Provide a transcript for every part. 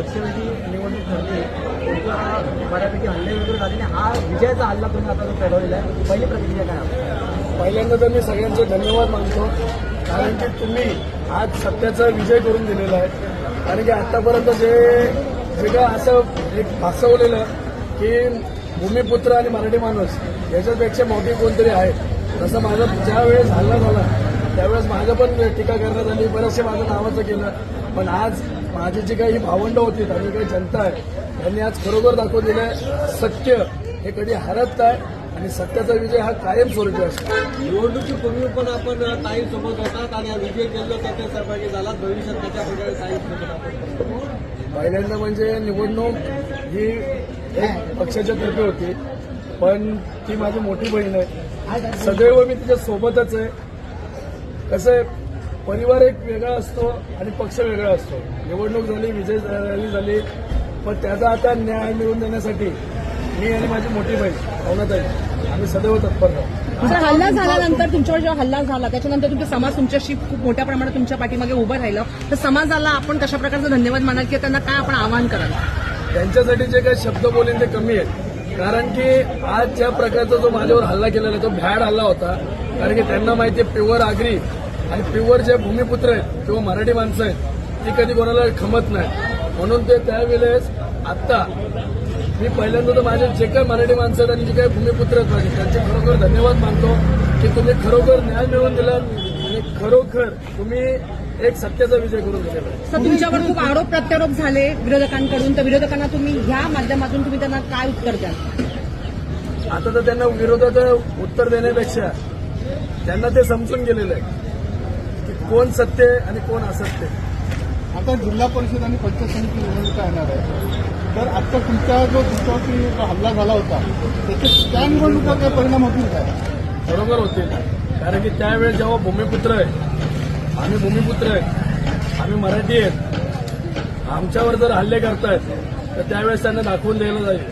लक्षवेधी निवडणूक ठरली, बऱ्यापैकी हल्ले वगैरे झाले आणि हा विजयाचा हल्ला तुम्ही आता जो चढवलेला आहे, पहिली प्रतिक्रिया काय आहे? पहिल्यांदा तर मी सगळ्यांचे धन्यवाद मानतो, कारण की तुम्ही आज सत्याचा विजय करून दिलेला आहे. कारण की आतापर्यंत जे काय असं एक भासवलेलं की भूमिपुत्र आणि मराठी माणूस याच्यापेक्षा मोठी कोणतरी आहे, तसं माझं ज्या वेळेस हल्ला झाला त्यावेळेस माझं पण टीका करण्यात आली, बरेचसे माझं नावाचं केलं. पण आज माझी जी काही भावंड होती आणि काही जनता आहे यांनी आज खरोखर दाखवून दिलं सत्य हे कधी हरत नाही आणि सत्याचा विजय हा कायमस्वरूपी असतो. निवडणुकीपूर्वी पण आपण ताई सोबत होतात आणि हा विजय केला तर ते सहभागी झाला, भविष्यात त्याच्या प्रकारे ताई पहिल्यांदा म्हणजे निवडणूक ही एक पक्षाच्या तर्फे होती, पण ती माझी मोठी बहीण आहे, सदैव मी तिच्या सोबतच आहे. कसं आहे, परिवार एक वेगळा असतो आणि पक्ष वेगळा असतो. निवडणूक झाली, विजय झाली, पण त्याचा आता न्याय मिळवून देण्यासाठी मी आणि माझी मोठी बहीण भावनाताई आम्ही सदैव तत्पर आहोत. सर, हल्ला झाल्यानंतर तुमच्यावर जेव्हा हल्ला झाला त्याच्यानंतर तुमचा समाज तुमच्याशी खूप मोठ्या प्रमाणात तुमच्या पाठीमागे उभं राहिलं, तर समाजाला आपण कशा प्रकारचा धन्यवाद मानाल किंवा त्यांना काय आपण आवाहन कराल? त्यांच्यासाठी जे काही शब्द बोलेन ते कमी आहेत, कारण की आज ज्या प्रकारचा जो माझ्यावर हल्ला केलेला तो भ्याड हल्ला होता. कारण की त्यांना माहिती आहे प्युअर आगरी आणि प्युअर जे भूमिपुत्र आहेत किंवा मराठी माणसं आहेत ती कधी कोणाला खमत नाही. म्हणून ते त्यावेळेस आत्ता मी पहिल्यांदा तर माझे जे काही मराठी माणसं आहेत आणि जे काही भूमिपुत्र आहेत माझे त्यांचे खरोखर धन्यवाद मानतो की तुम्ही खरोखर न्याय मिळवून दिला आणि खरोखर तुम्ही एक सत्याचा विजय करून दिलेला आहे. सर, तुमच्यावर खूप आरोप प्रत्यारोप झाले विरोधकांकडून, तर विरोधकांना तुम्ही ह्या माध्यमातून तुम्ही त्यांना काय उत्तर द्याल? आता तर त्यांना विरोधात उत्तर देण्यापेक्षा त्यांना ते समजून गेलेलं आहे की कोण सत्य आणि कोण असत्य. आता जिल्हा परिषद आणि पंचायत समिती निवडणुका येणार आहे, तर आता तुमच्यावरती हल्ला झाला होता त्या निवडणुका काय परिणाम होतील काय? बरोबर होतील, कारण की त्यावेळेस जेव्हा भूमिपुत्र आहे, आम्ही भूमिपुत्र आहे, आम्ही मराठी आहेत, आमच्यावर जर हल्ले करतायत तर त्यावेळेस त्यांना दाखवून द्यायला जाईल.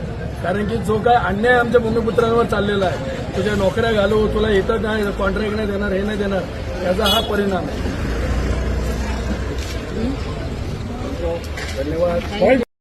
कारण की जो काय अन्याय आमच्या भूमिपुत्रांवर चाललेला आहे, तुझ्या नोकऱ्या घालू, तुला इथं नाही कॉन्ट्रॅक्ट नाही देणार, हे नाही देणार, त्याचा हा परिणाम आहे. धन्यवाद.